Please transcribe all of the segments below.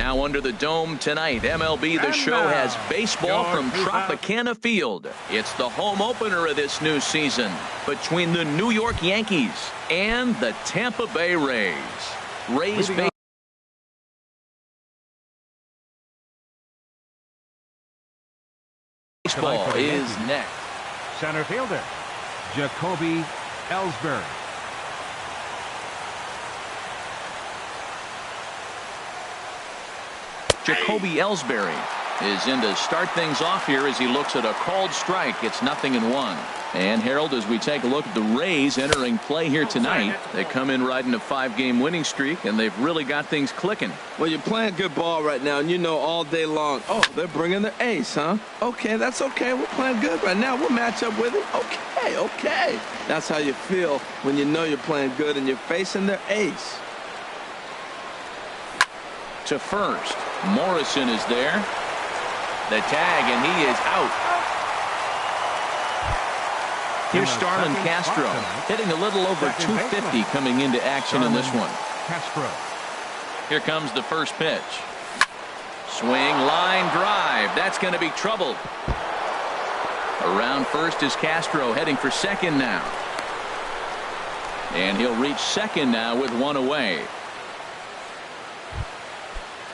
Now under the dome tonight, MLB The Show has baseball from Tropicana Field. It's the home opener of this new season between the New York Yankees and the Tampa Bay Rays. Rays baseball is next. Center fielder, Jacoby Ellsbury. Jacoby Ellsbury is in to start things off here as he looks at a called strike. It's 0-1. And Harold, as we take a look at the Rays entering play here tonight, they come in riding a 5-game winning streak, and they've really got things clicking. Well, you're playing good ball right now, and you know all day long, oh, they're bringing their ace, huh? Okay, that's okay. We're playing good right now. We'll match up with them. Okay. That's how you feel when you know you're playing good and you're facing their ace. To first, Morrison is there. The tag, and he is out. Here's Starlin Castro hitting a little over 250 coming into action in this one. Here comes the first pitch. Swing, line drive. That's going to be trouble. Around first is Castro heading for second now. And he'll reach second now with one away.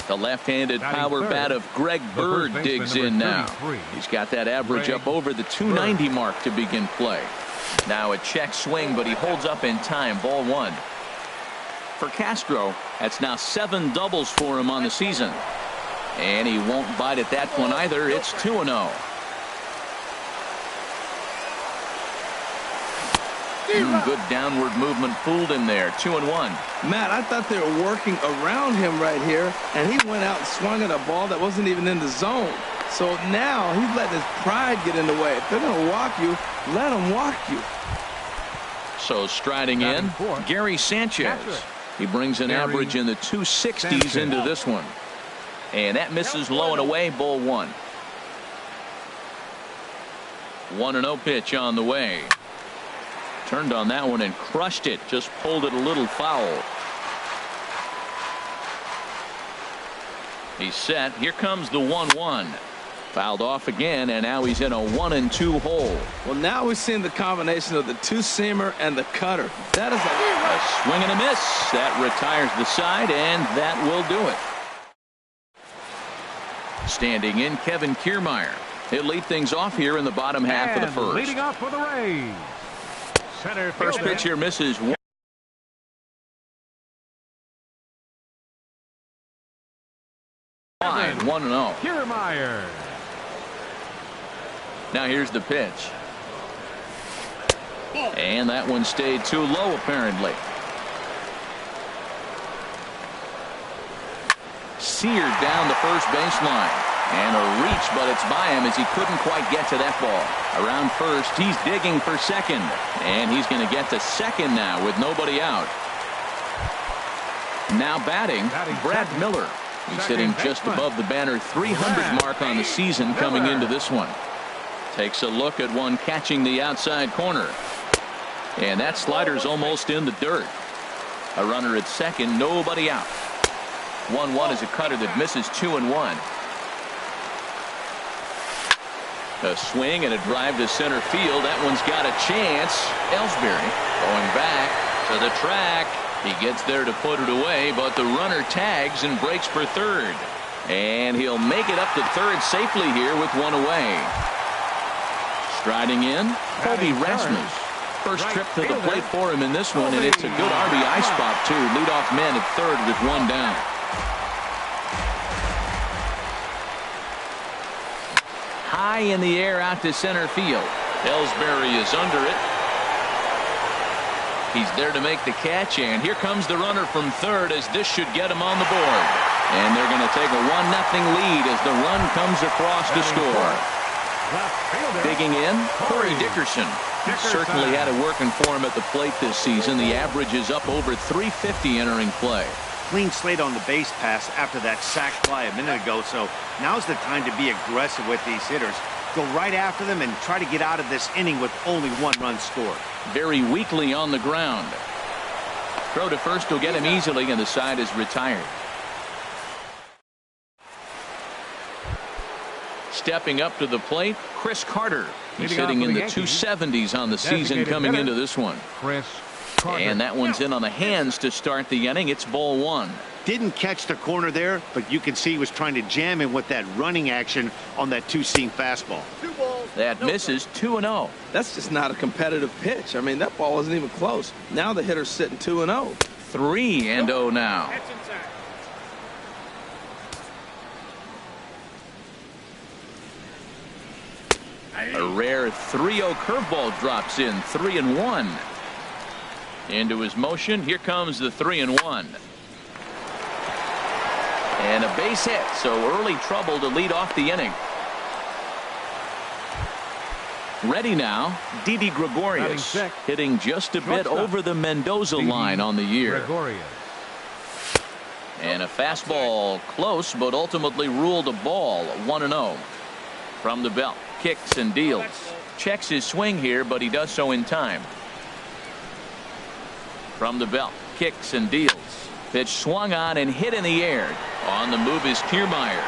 The left-handed power bat of Greg Bird digs in now. He's got that average up over the 290 mark to begin play. Now a check swing, but he holds up in time. Ball one. For Castro, that's now 7 doubles for him on the season. And he won't bite at that one either. It's 2-0. Good downward movement fooled him there. 2-1. Matt, I thought they were working around him right here, and he went out and swung at a ball that wasn't even in the zone. So now he's letting his pride get in the way. If they're going to walk you, let them walk you. So striding in, Gary Sanchez. He brings an average in the 260s into this one. And that misses low and away. Ball one. 1-0 pitch on the way. Turned on that one and crushed it. Just pulled it a little foul. He's set. Here comes the 1-1. Fouled off again, and now he's in a 1-2 hole. Well, now we're seeing the combination of the two-seamer and the cutter. That is a swing and a miss. That retires the side, and that will do it. Standing in, Kevin Kiermaier. He'll lead things off here in the bottom half of the first. Leading off for the Rays. First pitch here misses. 1-0. Kiermaier. Now here's the pitch. And that one stayed too low apparently. Seared down the first baseline. And a reach, but it's by him as he couldn't quite get to that ball. Around first, he's digging for second. And he's going to get to second now with nobody out. Now batting, Brad Miller. He's hitting just above the banner 300 mark on the season coming into this one. Takes a look at one catching the outside corner. And that slider's almost in the dirt. A runner at second, nobody out. 1-1 is a cutter that misses 2-1. A swing and a drive to center field. That one's got a chance. Ellsbury going back to the track. He gets there to put it away, but the runner tags and breaks for third. And he'll make it up to third safely here with one away. Striding in, Colby Rasmus. First trip to the plate for him in this one, and it's a good RBI spot, too. Leadoff man at third with one down. High in the air out to center field. Ellsbury is under it. He's there to make the catch, and here comes the runner from third as this should get him on the board. And they're going to take a 1-0 lead as the run comes across to score. Digging in, Corey Dickerson. He certainly had it working for him at the plate this season. The average is up over 350 entering play. Clean slate on the base pass after that sac fly a minute ago, so now's the time to be aggressive with these hitters. Go right after them and try to get out of this inning with only 1 run scored. Very weakly on the ground. Throw to first will get him easily, and the side is retired. stepping up to the plate, Chris Carter. He's Leading hitting off for in the the Yankees, 270s on the season designated coming hitter, into this one. Chris Carter. And that one's in on the hands to start the inning. It's ball one. Didn't catch the corner there, but you can see he was trying to jam him with that running action on that two-seam fastball. That misses 2-0. That's just not a competitive pitch. I mean, that ball wasn't even close. Now the hitter's sitting 2-0. 3-0 now. A rare 3-0 curveball drops in. 3-1. Into his motion. Here comes the 3-1. And a base hit. So early trouble to lead off the inning. Ready now, Didi Gregorius, hitting just a bit over the Mendoza line on the year. Gregorius. And a fastball close, but ultimately ruled a ball. 1-0. From the belt, kicks and deals. Checks his swing here, but he does so in time. From the belt, kicks and deals. Pitch swung on and hit in the air. On the move is Kiermaier.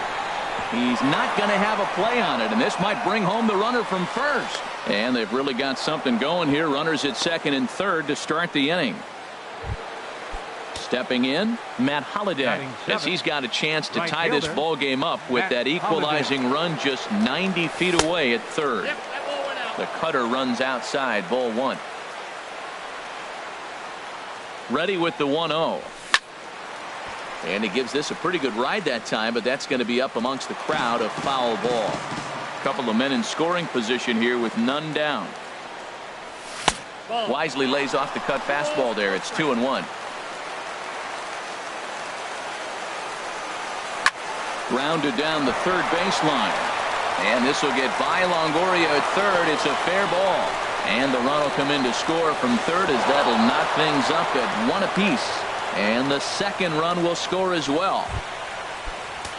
He's not going to have a play on it, and this might bring home the runner from first. And they've really got something going here. Runners at second and third to start the inning. Stepping in, Matt Holliday, as he's got a chance to tie this ball game up with that equalizing run just 90 feet away at third. The cutter runs outside, ball one. Ready with the 1-0. And he gives this a pretty good ride that time, but that's going to be up amongst the crowd. A foul ball. A couple of men in scoring position here with none down. Wisely lays off the cut fastball there. It's 2-1. Rounded down the third baseline. And this will get by Longoria at third. It's a fair ball. And the run will come in to score from third as that'll knock things up at one apiece. And the second run will score as well.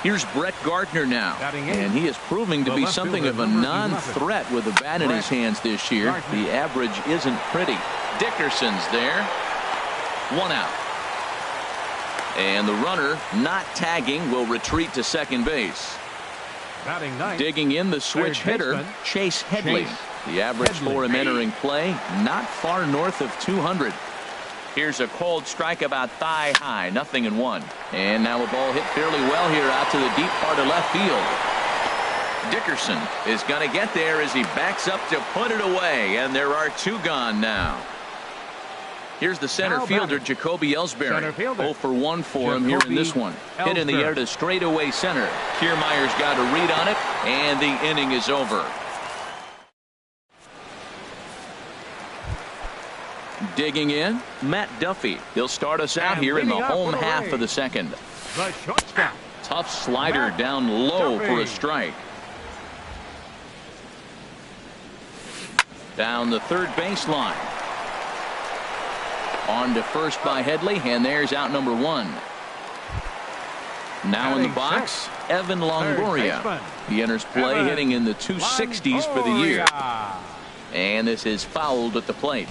Here's Brett Gardner now. And he is proving to be something of a non-threat with a bat in his hands this year. The average isn't pretty. Dickerson's there. One out. And the runner, not tagging, will retreat to second base. Digging in the switch hitter, Chase Headley. The average for him entering play, not far north of 200. Here's a cold strike about thigh high, 0-1. And now a ball hit fairly well here out to the deep part of left field. Dickerson is going to get there as he backs up to put it away, and there are two gone now. Here's the center fielder, Jacoby Ellsbury. 0 for 1 for him here in this one. Hit in the air to straightaway center. Kiermaier's got a read on it, and the inning is over. Digging in, Matt Duffy. He'll start us out here in the home half of the second. Tough slider down low for a strike. Down the third baseline. On to first by Headley, and there's out number one. Now in the box, Evan Longoria. He enters play hitting in the 260s for the year. And this is fouled at the plate.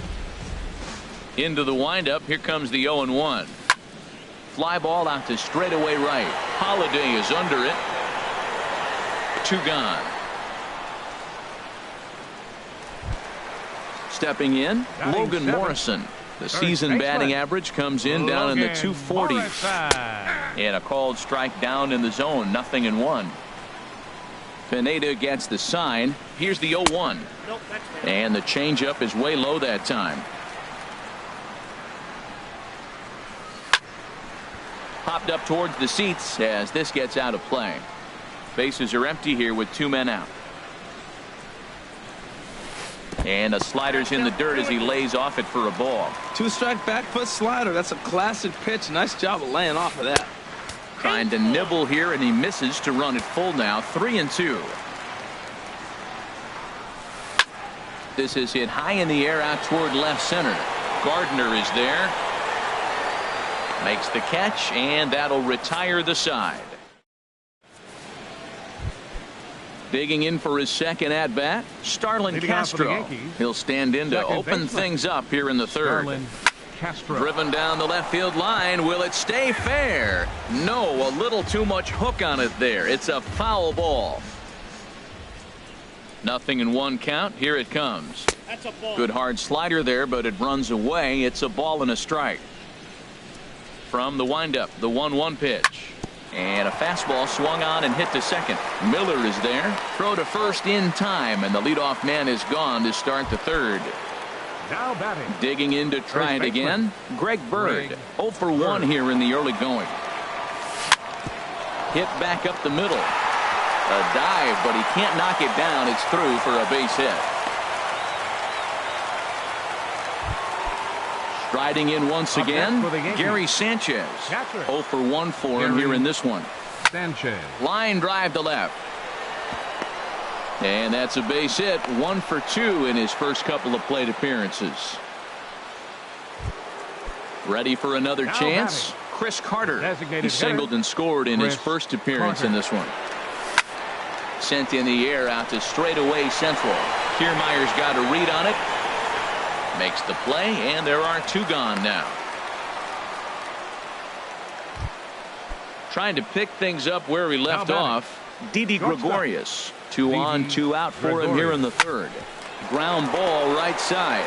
Into the windup, here comes the 0-1. Fly ball out to straightaway right. Holliday is under it. Two gone. Stepping in, Logan Morrison. The season batting average comes in down in the 240s. And a called strike down in the zone, 0-1. Pineda gets the sign. Here's the 0-1. And the changeup is way low that time. Popped up towards the seats as this gets out of play. Bases are empty here with two men out. And a slider's in the dirt as he lays off it for a ball. Two-strike back foot slider. That's a classic pitch. Nice job of laying off of that. Trying to nibble here, and he misses to run it full now. 3-2. This is hit high in the air out toward left center. Gardner is there. Makes the catch, and that'll retire the side. Digging in for his second at-bat, Starlin Castro. He'll stand in to open things up here in the third. Driven down the left field line. Will it stay fair? No, a little too much hook on it there. It's a foul ball. 0-1 count. Here it comes. That's a ball. Good hard slider there, but it runs away. It's a ball and a strike. From the windup, the 1-1 pitch. And a fastball swung on and hit to second. Miller is there. Throw to first in time, and the leadoff man is gone to start the third. Now batting. Digging in to try it again. Greg Bird. 0 for 1 here in the early going. Hit back up the middle. A dive, but he can't knock it down. It's through for a base hit. Striding in once again, Gary Sanchez. 0 for 1 for him here in this one. Sanchez. Line drive to left. And that's a base hit. 1 for 2 in his first couple of plate appearances. Ready for another chance. Chris Carter. He singled and scored in his first appearance in this one. Sent in the air out to straightaway central. Kiermaier's got a read on it. Makes the play, and there are 2 gone now. Trying to pick things up where he left off. Didi Gregorius. 2 on, 2 out for him here in the third. Ground ball right side.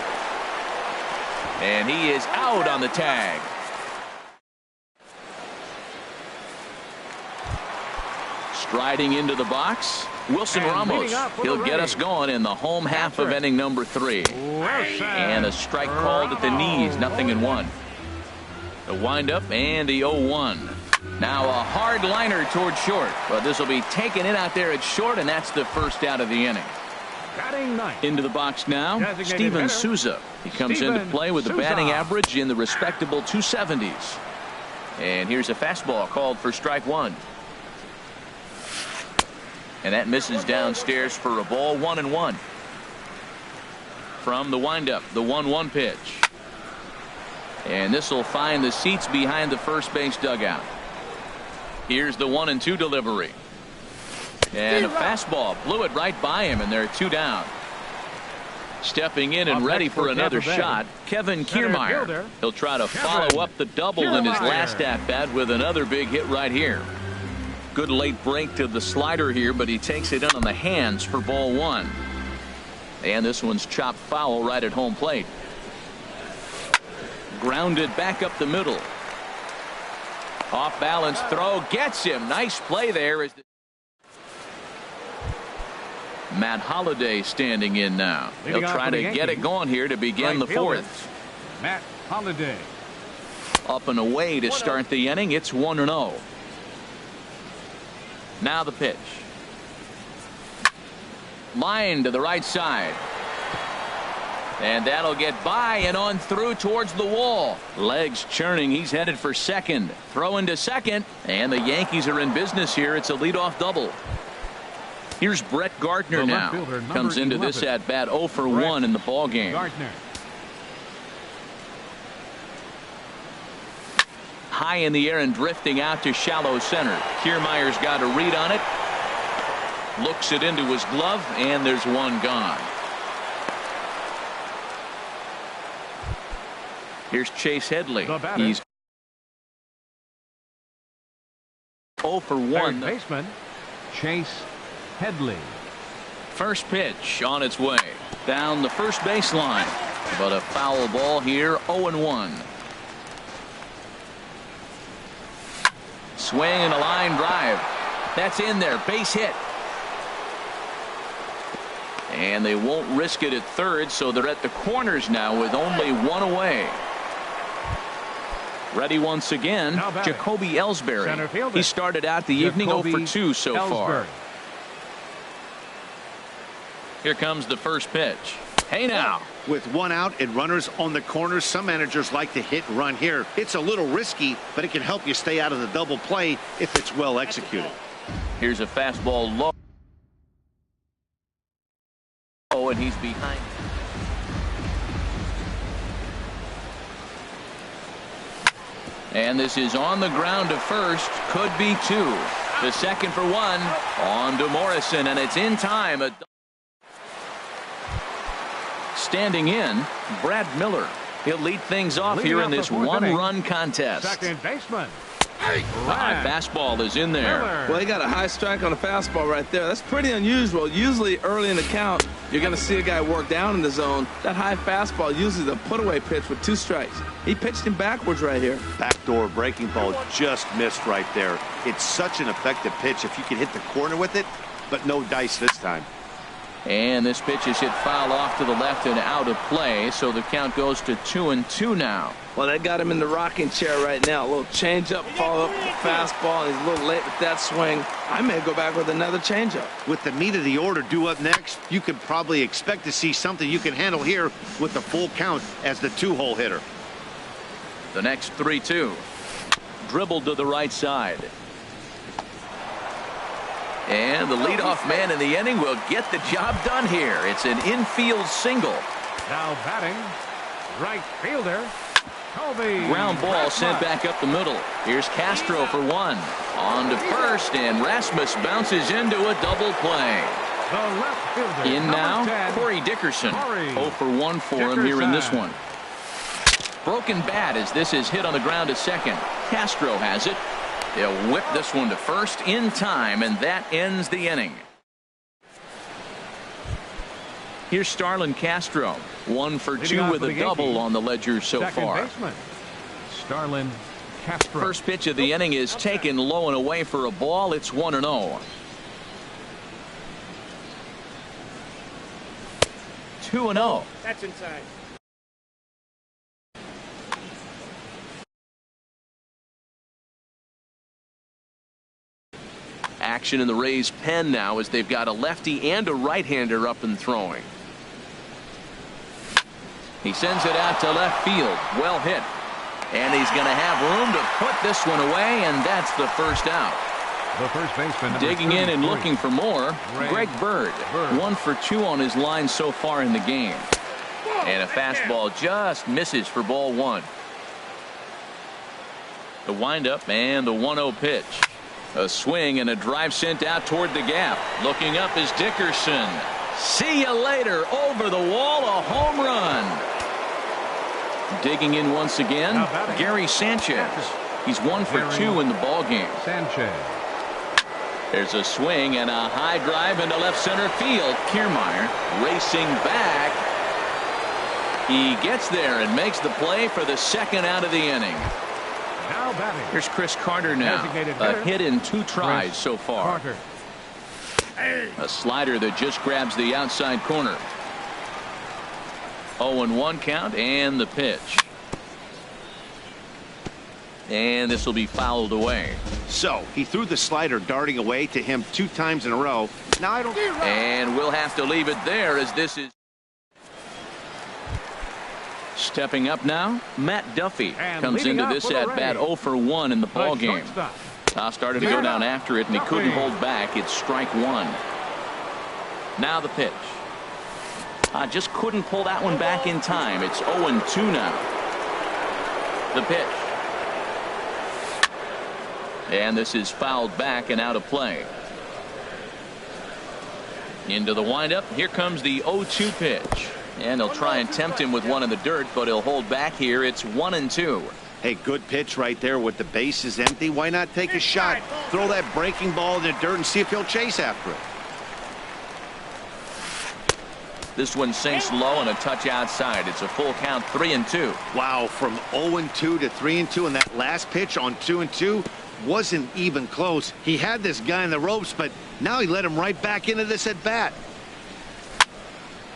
And he is out on the tag. Striding into the box, Wilson Ramos. He'll get us going in the home half of inning number 3. And a strike called at the knees. 0-1. The windup and the 0-1. Now a hard liner toward short, but this will be taken in out there at short, and that's the first out of the inning. Into the box now, Steven Souza. He comes into play with a batting average in the respectable 270s. And here's a fastball called for strike 1. And that misses downstairs for a ball. 1-1. From the windup, the 1-1 pitch. And this will find the seats behind the first base dugout. Here's the 1-2 delivery. And a fastball blew it right by him, and there are 2 down. Stepping in and ready for another shot, Kevin Kiermaier. He'll try to follow up the double in his last at-bat with another big hit right here. Good late break to the slider here, but he takes it in on the hands for ball 1. And this one's chopped foul right at home plate. Grounded back up the middle. Off balance throw gets him. Nice play there. Matt Holliday standing in now. He'll try to get it going here to begin the 4th. Matt Holliday. Up and away to start the inning. It's 1-0. Now the pitch. Line to the right side. And that'll get by and on through towards the wall. Legs churning. He's headed for second. Throwing to second. And the Yankees are in business here. It's a leadoff double. Here's Brett Gardner now. Comes into this at bat 0 for 1 in the ball game. High in the air and drifting out to shallow center. Kiermaier's got a read on it. Looks it into his glove, and there's 1 gone. Here's Chase Headley. He's 0 for 1. Baseman Chase Headley. First pitch on its way down the first baseline, but a foul ball here. 0-1. Swing and a line drive. That's in there. Base hit. And they won't risk it at third, so they're at the corners now with only 1 away. Ready once again, Jacoby Ellsbury. He started out the evening 0 for 2 so far. Here comes the first pitch. Hey now. With 1 out and runners on the corners, some managers like to hit and run here. It's a little risky, but it can help you stay out of the double play if it's well executed. Here's a fastball low. Oh, and he's behind. And this is on the ground to first. Could be 2. The second for 1. On to Morrison, and it's in time. Standing in, Brad Miller. He'll lead things off here in this 1-run contest. Second baseman High fastball is in there. Well, he got a high strike on a fastball right there. That's pretty unusual. Usually early in the count, you're going to see a guy work down in the zone. That high fastball usually the put-away pitch with 2 strikes. He pitched him backwards right here. Backdoor breaking ball just missed right there. It's such an effective pitch if you can hit the corner with it, but no dice this time. And this pitch is hit foul off to the left and out of play, so the count goes to 2-2 now. Well, that got him in the rocking chair right now. A little changeup, follow up with the fastball, and he's a little late with that swing. I may go back with another changeup. With the meat of the order due up next, you could probably expect to see something you can handle here with the full count as the 2-hole hitter. The next 3-2. Dribbled to the right side. And the leadoff man in the inning will get the job done here. It's an infield single. Now batting, right fielder, Colby. Ground ball sent back up the middle. Here's Castro for 1. On to first, and Rasmus bounces into a double play. The left fielder. In now, 10, Corey Dickerson. Corey 0 for 1 for him here in this one. Broken bat as this is hit on the ground to second. Castro has it. They'll whip this one to first in time, and that ends the inning. Here's Starlin Castro. 1 for 2 with a double on the ledger so far. Baseman, Starlin Castro. First pitch of the inning is taken low and away for a ball. It's 1-0. 2-0. That's inside. Action in the Rays' pen now as they've got a lefty and a right-hander up and throwing. He sends it out to left field. Well hit. And he's going to have room to put this one away, and that's the first out. The first baseman, digging in and looking for more, Greg Bird. 1 for 2 on his line so far in the game. And a fastball just misses for ball 1. The windup and the 1-0 pitch. A swing and a drive sent out toward the gap. Looking up is Dickerson. See you later. Over the wall, a home run. Digging in once again, Gary Sanchez. He's 1 for 2 in the ball game. Sanchez. There's a swing and a high drive into left center field. Kiermaier racing back. He gets there and makes the play for the second out of the inning. Now batting. Here's Chris Carter now. A hit in 2 tries so far. Carter. A slider that just grabs the outside corner. 0-1 count and the pitch. And this will be fouled away. So he threw the slider darting away to him 2 times in a row. Now I don't. And we'll have to leave it there as this is. Stepping up now, Matt Duffy comes into this at bat 0 for 1 in the ball game. Started to go down after it, and he couldn't hold back. It's strike 1. Now the pitch. Just couldn't pull that one back in time. It's 0-2 now. The pitch. And this is fouled back and out of play. Into the windup. Here comes the 0-2 pitch. And they'll try and tempt him with one in the dirt, but he'll hold back here. It's 1-2. Hey, good pitch right there with the bases empty. Why not take a shot? Throw that breaking ball in the dirt and see if he'll chase after it. This one sinks low and a touch outside. It's a full count, 3-2. Wow, from 0-2 to 3-2, and that last pitch on 2-2 wasn't even close. He had this guy in the ropes, but now he let him right back into this at bat.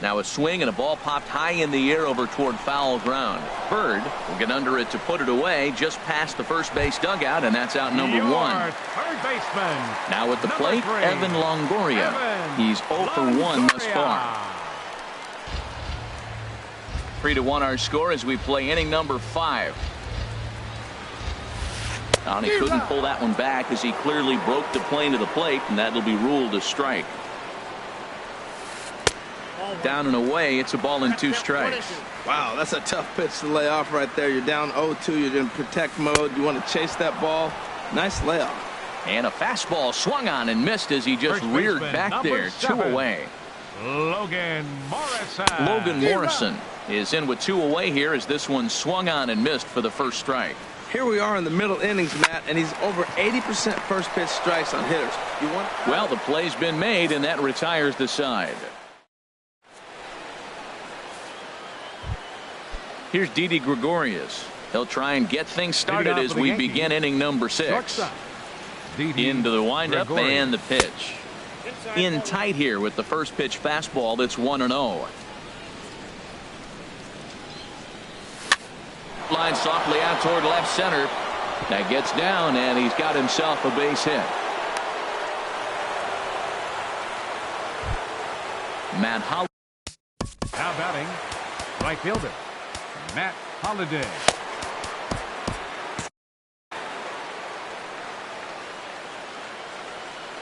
Now a swing and a ball popped high in the air over toward foul ground. Bird will get under it to put it away just past the first base dugout, and that's out number 1. Third baseman. Now at the plate, 3, Evan Longoria. He's 0 for 1 thus far. 3-1 our score as we play inning number 5. And he couldn't pull that one back as he clearly broke the plane to the plate, and that'll be ruled a strike. Down and away, it's a ball and 2 strikes. Wow, that's a tough pitch to lay off right there. You're down 0-2. You're in protect mode. You want to chase that ball. Nice layoff. And a fastball swung on and missed as he just reared back there. 2 away. Logan Morrison. Logan Morrison is in with 2 away here as this one swung on and missed for the first strike. Here we are in the middle innings, Matt, and he's over 80% first pitch strikes on hitters. Well, the play's been made, and that retires the side. Here's Didi Gregorius. He'll try and get things started as we begin inning number 6. Into the windup and the pitch. In tight here with the first pitch fastball that's 1-0. Line softly out toward left center. That gets down, and he's got himself a base hit. Matt Holliday. Now batting, right fielder, Matt Holliday.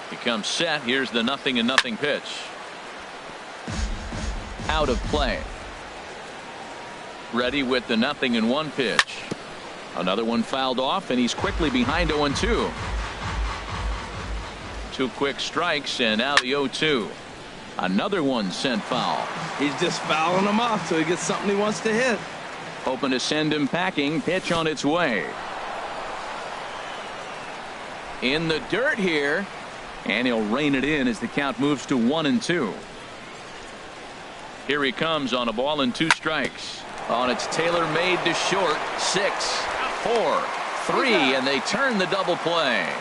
He comes set. Here's the 0-0 pitch. Out of play. Ready with the 0-1 pitch. Another one fouled off, and he's quickly behind 0-2. 2 quick strikes, and now the 0-2. Another one sent foul. He's just fouling them off till he gets something he wants to hit. Hoping to send him packing. Pitch on its way. In the dirt here. And he'll rein it in as the count moves to 1-2. Here he comes on a ball and 2 strikes. On its tailor-made to short. 6, 4, 3, and they turn the double play.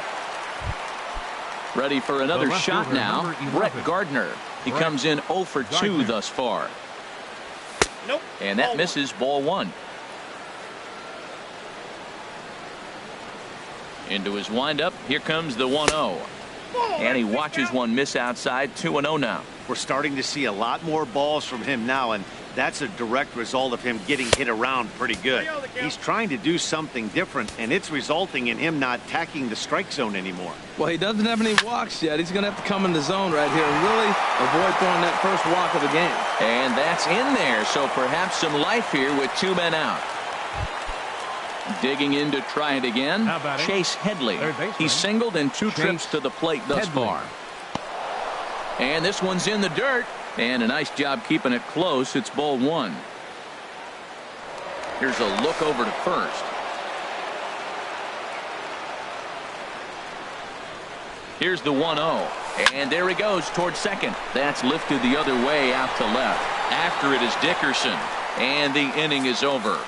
Ready for another shot now. Brett Gardner. He comes in 0 for 2 thus far. Nope. And that misses, ball 1. Into his windup. Here comes the 1-0. And he watches one miss outside. 2-0 now. We're starting to see a lot more balls from him now, and that's a direct result of him getting hit around pretty good. He's trying to do something different, and it's resulting in him not attacking the strike zone anymore. Well, he doesn't have any walks yet. He's going to have to come in the zone right here and really avoid throwing that first walk of the game. And that's in there, so perhaps some life here with 2 men out. Digging in to try it again. Chase Headley. He's singled in 2 trips to the plate thus far. And this one's in the dirt. And a nice job keeping it close. It's ball 1. Here's a look over to first. Here's the 1-0. And there he goes towards second. That's lifted the other way out to left. After it is Dickerson. And the inning is over.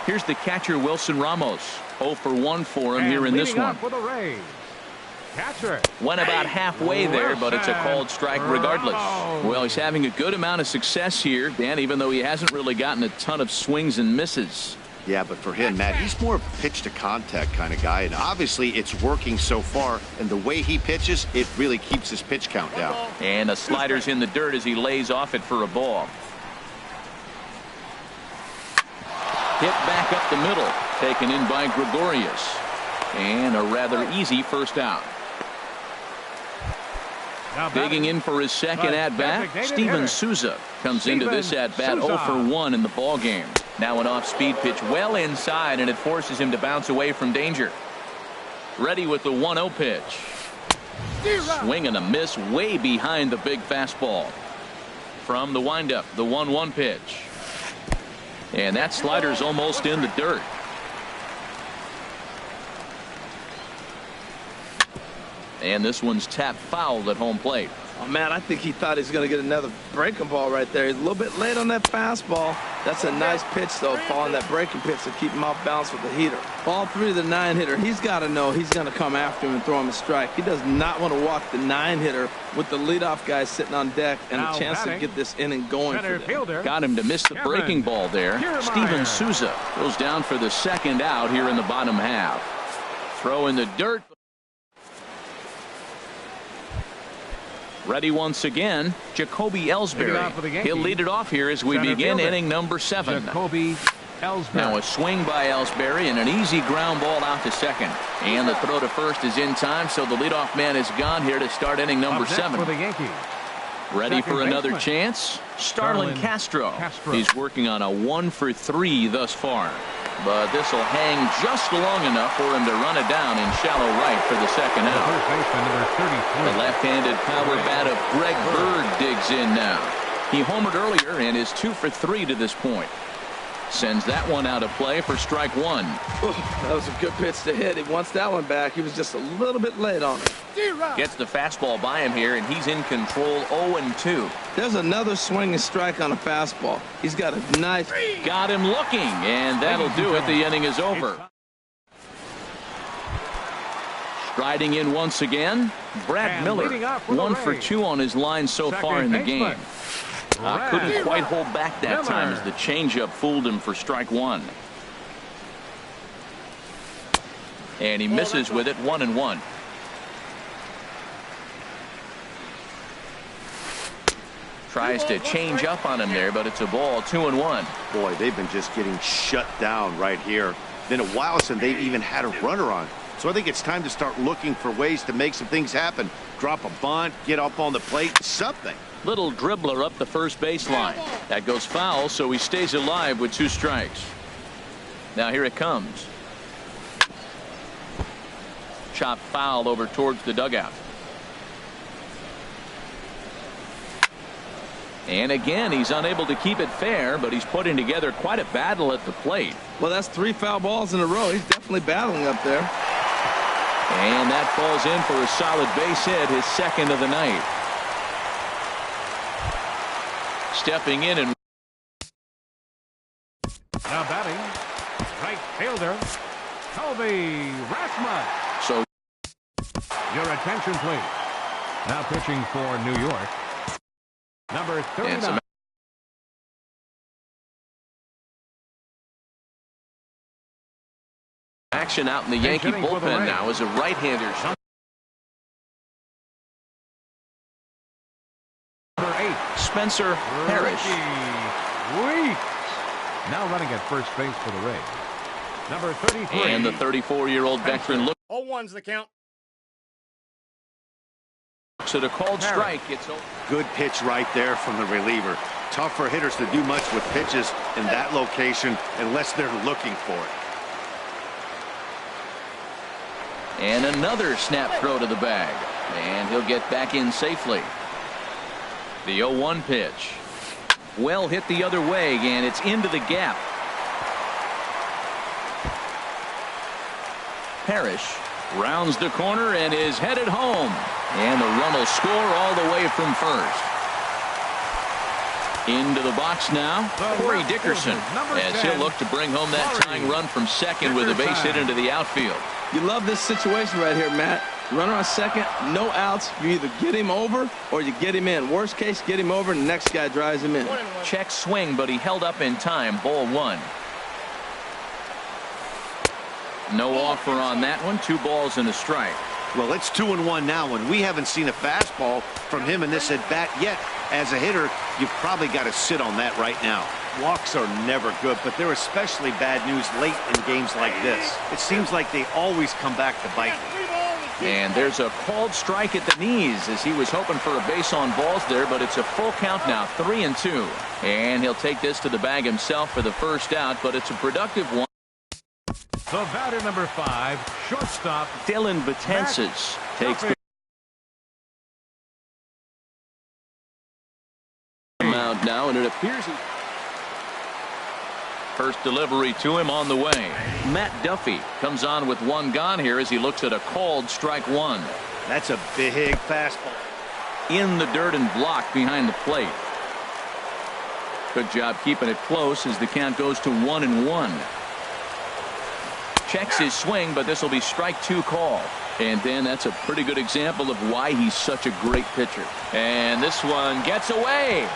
Here's the catcher, Wilson Ramos. 0 for 1 for him here in this one. Catcher. Went about halfway there, but it's a called strike regardless. Well, he's having a good amount of success here, Dan, even though he hasn't really gotten a ton of swings and misses. Yeah, but for him, Matt, he's more of a pitch to contact kind of guy, and obviously it's working so far, and the way he pitches, it really keeps his pitch count down. And a slider's in the dirt as he lays off it for a ball. Hit back up the middle, taken in by Gregorius. And a rather easy first out. Digging in for his second at-bat, Steven Souza comes into this at-bat 0 for 1 in the ballgame. Now an off-speed pitch well inside, and it forces him to bounce away from danger. Ready with the 1-0 pitch. Swing and a miss way behind the big fastball. From the windup, the 1-1 pitch. And that slider's almost in the dirt. And this one's tapped foul at home plate. Oh, man, I think he thought he was going to get another breaking ball right there. He's a little bit late on that fastball. That's a nice pitch, though, following that breaking pitch to keep him off balance with the heater. Ball 3 to the 9-hitter. He's got to know he's going to come after him and throw him a strike. He does not want to walk the 9-hitter with the leadoff guy sitting on deck and a chance to get this inning going for them. Got him to miss the breaking ball there. Steven Souza goes down for the second out here in the bottom half. Throw in the dirt. Ready once again, Jacoby Ellsbury. He'll lead it off here as we begin inning number 7. Jacoby Ellsbury. Now a swing by Ellsbury and an easy ground ball out to second. And the throw to first is in time, so the leadoff man is gone here to start inning number 7. For the Yankees. Ready for another chance? Starlin Castro. He's working on a 1 for 3 thus far. But this will hang just long enough for him to run it down in shallow right for the second out. The left-handed power bat of Greg Bird digs in now. He homered earlier and is 2 for 3 to this point. Sends that one out of play for strike one. That was a good pitch to hit. He wants that one back. He was just a little bit late on it. Gets the fastball by him here, and he's in control 0-2. There's another swinging strike on a fastball. He's got a nice... Got him looking, and that'll do it. The inning is over. Striding in once again, Brad Miller. 1 for 2 on his line so far in the game. Couldn't quite hold back that time as the changeup fooled him for strike one. And he misses with it, 1-1. Tries to change up on him there, but it's a ball, 2-1. Boy, they've been just getting shut down right here. Been a while since they've even had a runner on. So I think it's time to start looking for ways to make some things happen. Drop a bunt, get up on the plate, something. Little dribbler up the first baseline. That goes foul, so he stays alive with 2 strikes. Now here it comes. Chop foul over towards the dugout. And again, he's unable to keep it fair, but he's putting together quite a battle at the plate. Well, that's 3 foul balls in a row. He's definitely battling up there. And that falls in for a solid base hit, his second of the night. Stepping in and now batting, right fielder, Colby Rasmus. So your attention, please. Now pitching for New York, number 39. Action out in the Yankee bullpen now as a right-hander. Number 8, Spencer Parrish. Now running at first base for the Rays. Number 33. And the 34-year-old veteran looks 0-1's the count. at a called strike. It's good pitch right there from the reliever. Tough for hitters to do much with pitches in that location unless they're looking for it. And another snap throw to the bag. And he'll get back in safely. The 0-1 pitch. Well hit the other way, and it's into the gap. Parrish rounds the corner and is headed home. And the run will score all the way from first. Into the box now, Corey Dickerson, as he'll look to bring home that tying run from second with a base hit into the outfield. You love this situation right here, Matt. Runner on second, no outs. You either get him over or you get him in. Worst case, get him over and the next guy drives him in. Check swing, but he held up in time. Ball 1. No offer on that one. 2 balls and a strike. Well, it's 2-1 now, and we haven't seen a fastball from him in this at bat yet. As a hitter, you've probably got to sit on that right now. Walks are never good, but they're especially bad news late in games like this. It seems like they always come back to bite. And there's a called strike at the knees as he was hoping for a base on balls there, but it's a full count now, 3-2. And he'll take this to the bag himself for the first out, but it's a productive one. The batter number 5, shortstop Dylan Betances takes the mound now, and it appears first delivery to him on the way. Matt Duffy comes on with 1 gone here as he looks at a called strike 1. That's a big fastball. In the dirt and blocked behind the plate. Good job keeping it close as the count goes to 1-1. Checks his swing, but this will be strike 2 call. And then that's a pretty good example of why he's such a great pitcher. And this one gets away.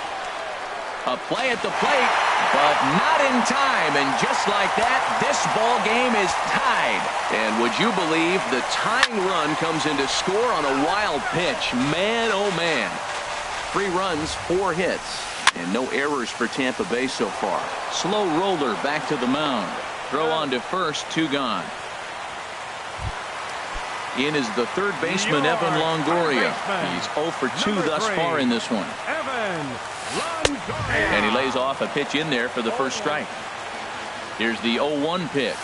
A play at the plate, but not in time. And just like that, this ball game is tied. And would you believe the tying run comes in to score on a wild pitch? Man, oh man. 3 runs, 4 hits, and no errors for Tampa Bay so far. Slow roller back to the mound. Throw on to first, 2 gone. In is the third baseman, Evan Longoria. He's 0 for 2 thus far in this one. And he lays off a pitch in there for the first strike. Here's the 0-1 pitch.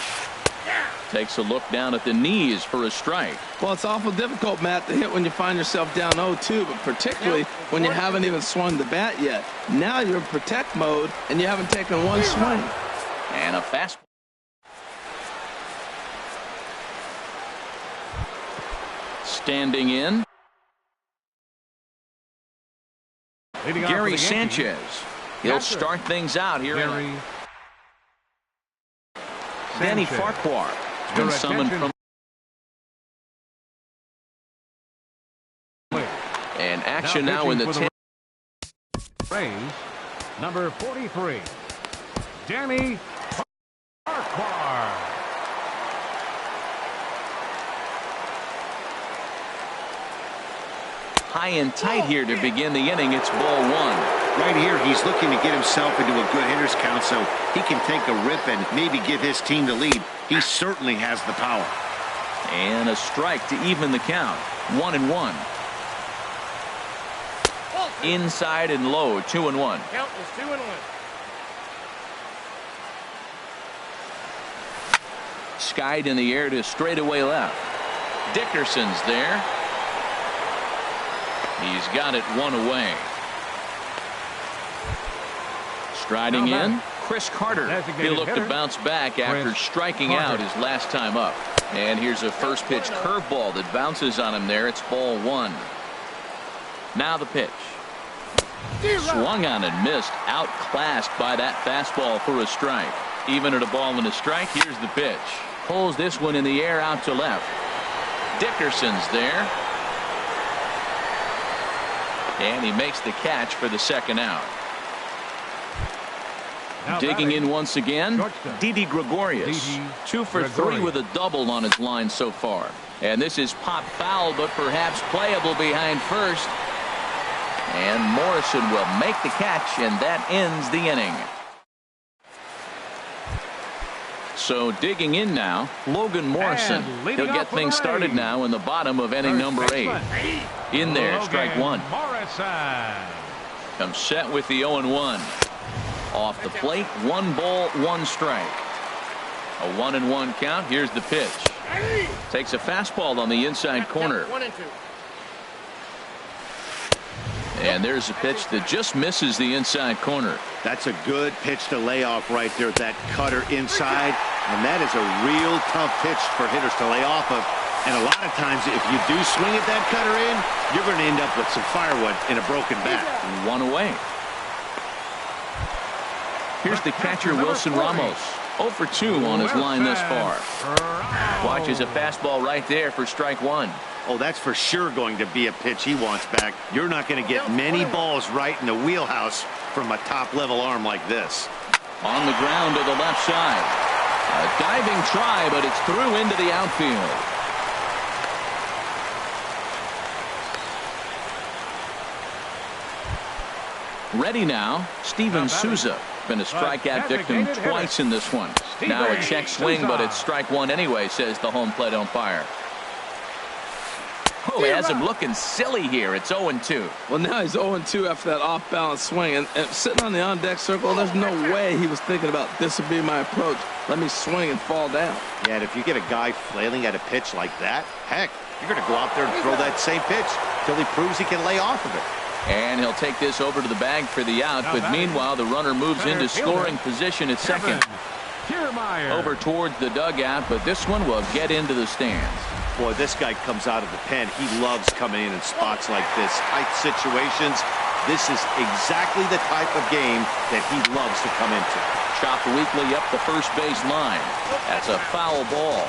Takes a look down at the knees for a strike. Well, it's awful difficult, Matt, to hit when you find yourself down 0-2, but particularly when you haven't even swung the bat yet. Now you're in protect mode and you haven't taken 1 swing. And a fastball. Standing in, Gary Sanchez. He'll start things out here. Danny Farquhar has been summoned from. And action now in the 10th. Rays, number 43, Danny Farquhar. High and tight here to begin the inning. It's ball one. Right here, he's looking to get himself into a good hitter's count so he can take a rip and maybe give his team the lead. He certainly has the power. And a strike to even the count. 1-1. Inside and low. 2-1. Count is 2-1. Skied in the air to straightaway left. Dickerson's there. He's got it one away. Striding in, Chris Carter. He'll look to bounce back after striking out his last time up. And here's a first pitch curveball that bounces on him there. It's ball one. Now the pitch. Swung on and missed. Outclassed by that fastball for a strike. Even at a ball and a strike, here's the pitch. Pulls this one in the air out to left. Dickerson's there. And he makes the catch for the second out. Digging in once again, Didi Gregorius. 2 for 3 with a double on his line so far. And this is pop foul, but perhaps playable behind first. And Morrison will make the catch, and that ends the inning. So digging in now, Logan Morrison. He'll get things started now in the bottom of inning number 8. In there, strike one. Comes set with the 0-1. Off the plate, 1 ball, 1 strike. A 1-1 count. Here's the pitch. Takes a fastball on the inside corner. And there's a pitch that just misses the inside corner. That's a good pitch to lay off right there, that cutter inside. And that is a real tough pitch for hitters to lay off of. And a lot of times, if you do swing at that cutter in, you're going to end up with some firewood in a broken bat. 1 away. Here's the catcher, Wilson Ramos. 0 for 2 on his line thus far. Watches a fastball right there for strike one. Oh, that's for sure going to be a pitch he wants back. You're not going to get many balls right in the wheelhouse from a top-level arm like this. On the ground to the left side. A diving try, but it's through into the outfield. Ready now, Steven Souza. Been a strikeout victim twice in this one. Now a check swing, but it's strike one anyway, says the home plate umpire. Oh, he has him looking silly here. It's 0-2. Well, now he's 0-2 after that off-balance swing. And sitting on the on-deck circle, there's no way he was thinking about this would be my approach. Let me swing and fall down. Yeah, and if you get a guy flailing at a pitch like that, heck, you're going to go out there and throw that same pitch till he proves he can lay off of it. And he'll take this over to the bag for the out. But meanwhile, the runner moves into scoring position at second. Over towards the dugout, but this one will get into the stands. Boy, this guy comes out of the pen. He loves coming in spots like this. Tight situations. This is exactly the type of game that he loves to come into. Chopped weakly up the first base line. That's a foul ball.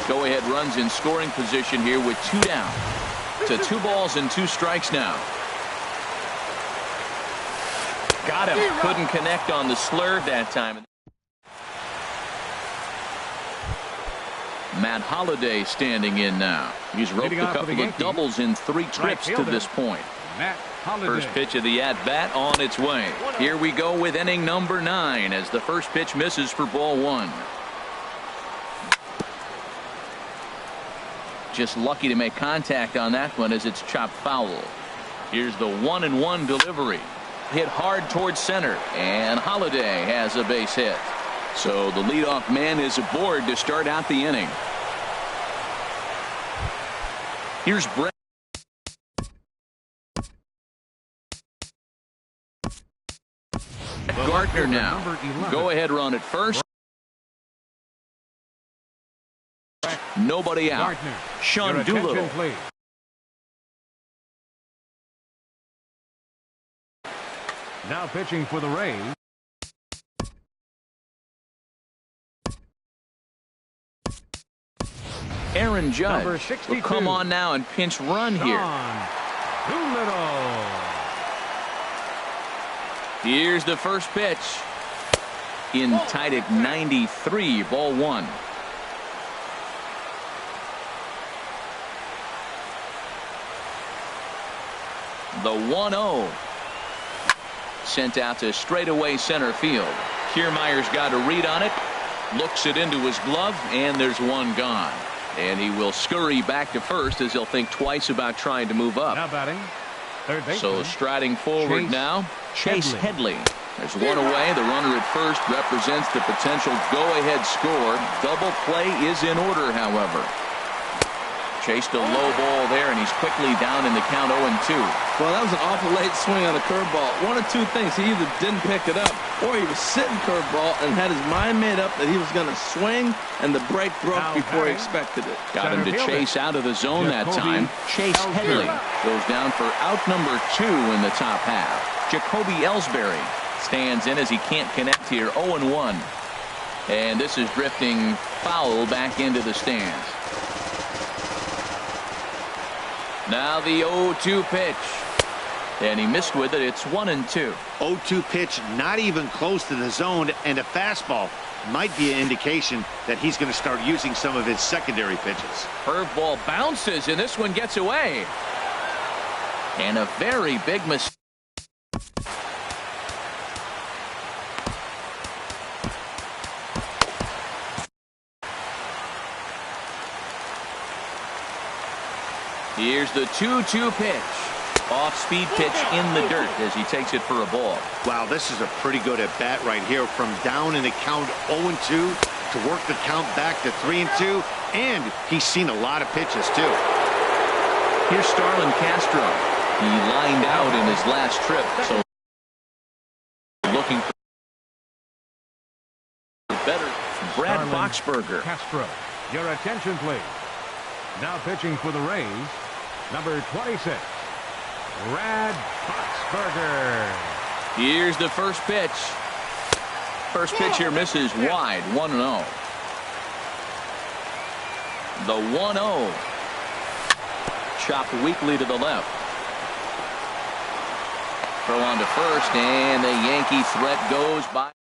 Go-ahead runs in scoring position here with 2 down. To 2 balls and 2 strikes now. Got him. Couldn't connect on the slur that time. Matt Holliday standing in now. He's roped a couple of doubles in 3 trips to this point. First pitch of the at-bat on its way. Here we go with inning number 9 as the first pitch misses for ball 1. Just lucky to make contact on that one as it's chopped foul. Here's the 1-1 delivery. Hit hard towards center, and Holliday has a base hit. So the leadoff man is aboard to start out the inning. Here's Brett. Gardner now. Number 11. Go ahead run at first. Nobody out. Gardner, Sean your attention, Doolittle. please. Now pitching for the Rays. Aaron Number Judge 62. will come on now and pinch run here. Sean Doolittle. Here's the first pitch. In tight at 93, ball one. The 1-0. Sent out to straightaway center field. Kiermaier's got a read on it. Looks it into his glove, and there's one gone. And he will scurry back to first as he'll think twice about trying to move up. Now batting. Third baseman. So striding forward Chase now, Chase Headley. Headley. There's one away. The runner at first represents the potential go-ahead score. Double play is in order, however. Chased a low ball there, and he's quickly down in the count 0-2. Well, that was an awful late swing on a curveball. One of two things. He either didn't pick it up, or he was sitting curveball and had his mind made up that he was going to swing, and the break broke Now before he batting. expected it. Got him to chase out of the zone that time. Chase Headley goes down for out number 2 in the top half. Jacoby Ellsbury stands in as he can't connect here. 0-1. And this is drifting foul back into the stands. Now the 0-2 pitch. And he missed with it. It's 1-2. 0-2 pitch, not even close to the zone, and a fastball might be an indication that he's going to start using some of his secondary pitches. Curveball bounces, and this one gets away. And a very big mistake. Here's the 2-2 pitch. Off-speed pitch in the dirt as he takes it for a ball. Wow, this is a pretty good at-bat right here. From down in the count 0-2 to work the count back to 3-2. And he's seen a lot of pitches, too. Here's Starlin Castro. He lined out in his last trip, so looking for better. Brad Starlin Boxberger. Castro. Your attention, please. Now pitching for the Rays, number 26, Brad Boxberger. Here's the first pitch. First pitch here misses wide. 1-0. The 1-0. Chopped weakly to the left. Throw on to first, and the Yankee threat goes by.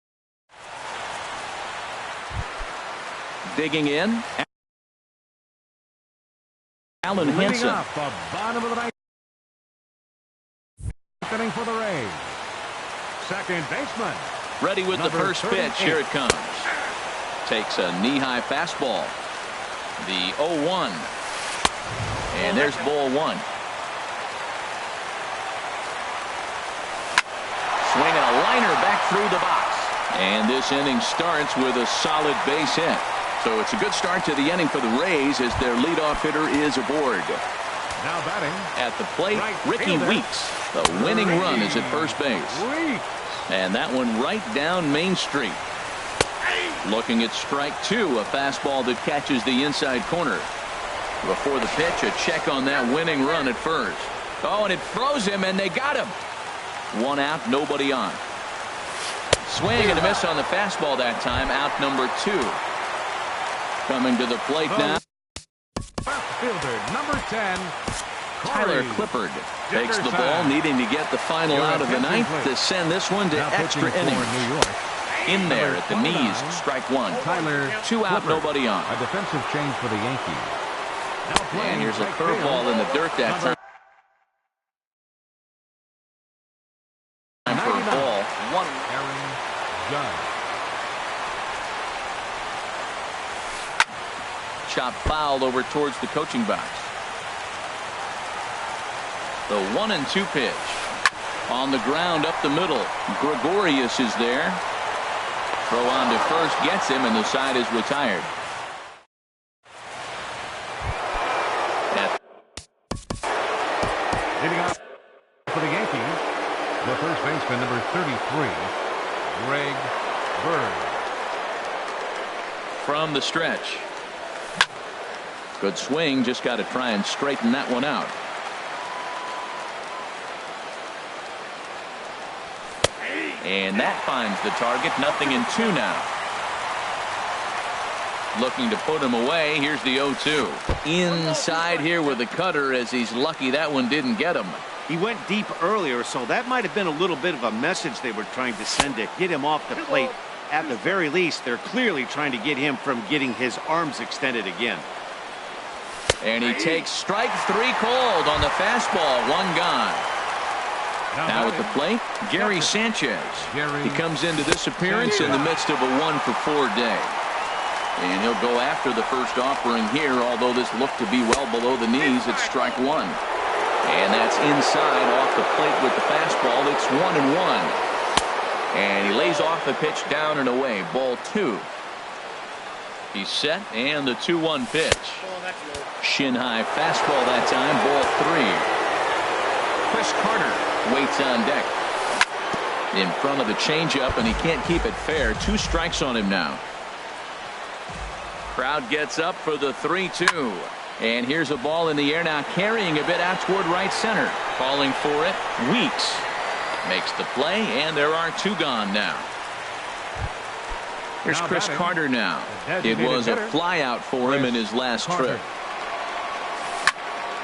Digging in. Alan Henson. Off the bottom of the ninth. Inning for the Rays. Second baseman. Ready with the Number first pitch. 38. Here it comes. Takes a knee-high fastball. The 0-1. And there's ball one. Swinging a liner back through the box. And this inning starts with a solid base hit. So it's a good start to the inning for the Rays as their leadoff hitter is aboard. Now batting. At the plate, Right Ricky fielder. Weeks. The winning run is at first base. Weeks. And that one right down Main Street. Looking at strike 2, a fastball that catches the inside corner. Before the pitch, a check on that winning run at first. Oh, and it froze him, and they got him. One out, nobody on. Swing and a miss on the fastball that time. Out number 2. Coming to the plate now. Left fielder, number 10, Tyler Corey Clippard takes the Dickerson. ball, needing to get the final Your out of the attention, ninth please. to send this one to Now extra pitching for innings. New York, In there at the number knees, 29, strike 1. Tyler 2 out, Clippard. nobody on. A defensive change for the Yankees. Now playing And here's a right curveball field, in the dirt that number time for a 99. ball. 1. Aaron Judge. Chop foul over towards the coaching box. The 1-2 pitch. On the ground up the middle. Gregorius is there. Throw on to first, gets him, and the side is retired. Leading off for the Yankees, the first baseman, number 33, Greg Bird. From the stretch. Good swing, just got to try and straighten that one out. And that finds the target. 0-2 now. Looking to put him away. Here's the 0-2. Inside here with the cutter, as he's lucky that one didn't get him. He went deep earlier, so that might have been a little bit of a message they were trying to send to get him off the plate. At the very least, they're clearly trying to get him from getting his arms extended again. And he takes strike 3 called on the fastball. 1 gone. Now at the plate, Gary Sanchez. He comes into this appearance in the midst of a 1-for-4 day. And he'll go after the first offering here, although this looked to be well below the knees. It's strike 1. And that's inside off the plate with the fastball. It's 1-1. And he lays off the pitch down and away. Ball 2. He's set, and the 2-1 pitch. Shin high fastball that time. Ball 3. Chris Carter waits on deck. In front of the changeup, and he can't keep it fair. 2 strikes on him now. Crowd gets up for the 3-2. And here's a ball in the air now, carrying a bit out toward right center. Calling for it, Weeks. Makes the play, and there are 2 gone now. Here's Chris Carter now. It was a flyout for him in his last trip.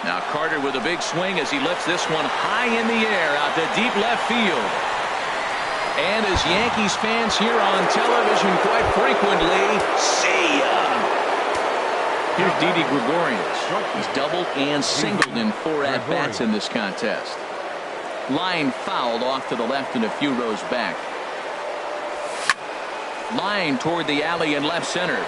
Now Carter with a big swing as he lifts this one high in the air out to deep left field. And as Yankees fans hear on television quite frequently, see ya! Here's Didi Gregorius. He's doubled and singled in 4 at-bats in this contest. Line fouled off to the left and a few rows back. Line toward the alley in left center.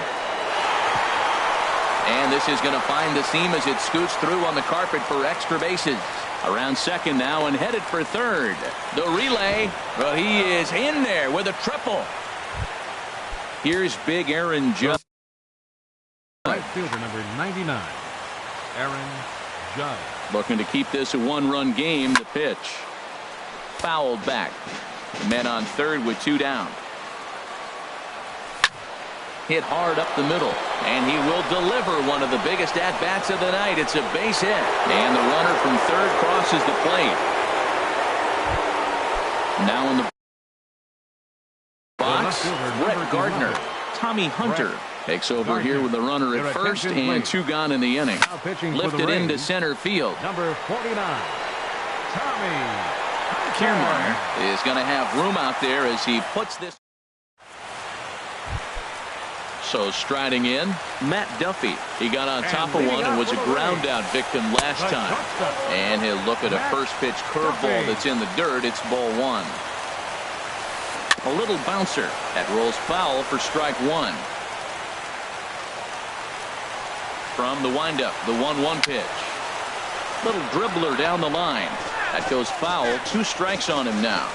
And this is going to find the seam as it scoots through on the carpet for extra bases. Around second now and headed for third. The relay, well, he is in there with a triple. Here's big Aaron Judge. Right fielder number 99, Aaron Judge. Looking to keep this a 1-run game. The pitch. Fouled back. The men on third with 2 down. Hit hard up the middle, and he will deliver one of the biggest at-bats of the night. It's a base hit, and the runner from third crosses the plate. Now in the box, Brett Gardner. Tommy Hunter takes over here with the runner at first, and 2 gone in the inning. Lifted into center field. Number 49, Tommy Kiermaier is going to have room out there as he puts this. So striding in, Matt Duffy. He got on top of one and was a ground out victim last time. And he'll look at a first pitch curveball that's in the dirt. It's ball 1. A little bouncer that rolls foul for strike 1. From the windup, the 1-1 pitch. Little dribbler down the line. That goes foul. 2 strikes on him now.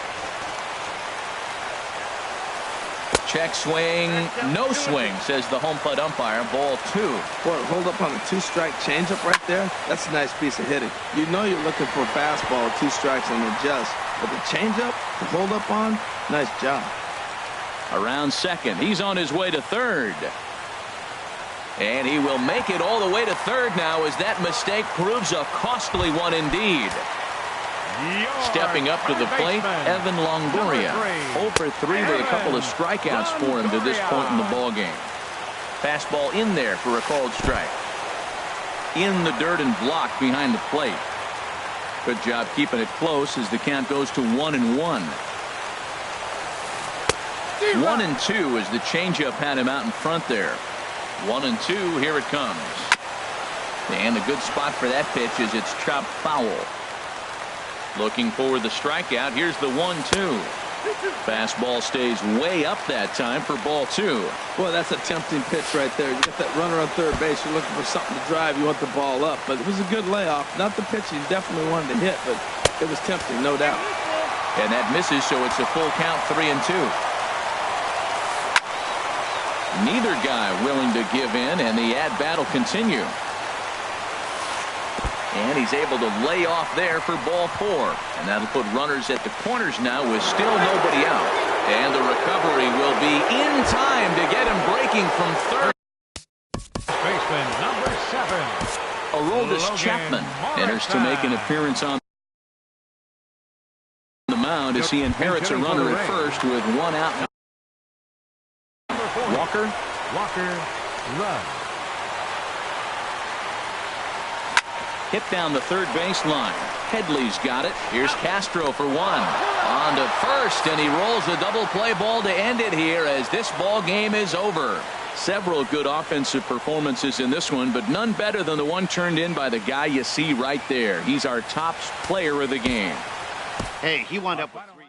Check swing, no swing, says the home plate umpire. Ball 2. Boy, hold up on a 2-strike changeup right there. That's a nice piece of hitting. You know you're looking for a fastball, 2 strikes and adjust. But the changeup, the hold up on, nice job. Around second, he's on his way to third. And he will make it all the way to third now as that mistake proves a costly one indeed. Stepping up to the plate, Evan Longoria. 0 for 3 with a couple of strikeouts for him to this point in the ballgame. Fastball in there for a called strike. In the dirt and blocked behind the plate. Good job keeping it close as the count goes to 1-1. 1-2 as the changeup had him out in front there. 1-2, here it comes. And a good spot for that pitch is it's chopped foul. Looking for the strikeout. Here's the 1-2. Fastball stays way up that time for ball 2. Boy, that's a tempting pitch right there. You got that runner on third base. You're looking for something to drive. You want the ball up. But it was a good layoff. Not the pitch he definitely wanted to hit, but it was tempting, no doubt. And that misses, so it's a full count, 3-2. Neither guy willing to give in, and the at-bat will continue. And he's able to lay off there for ball 4. And that'll put runners at the corners now with still nobody out. And the recovery will be in time to get him breaking from third. Baseman number 7. Aroldis Chapman enters to make an appearance on the mound as he inherits a runner at first with 1 out. Walker runs. hit down the third baseline. Headley's got it. Here's Castro for 1. On to first, and he rolls a double play ball to end it here as this ball game is over. Several good offensive performances in this one, but none better than the one turned in by the guy you see right there. He's our top player of the game. Hey, he wound up with 3.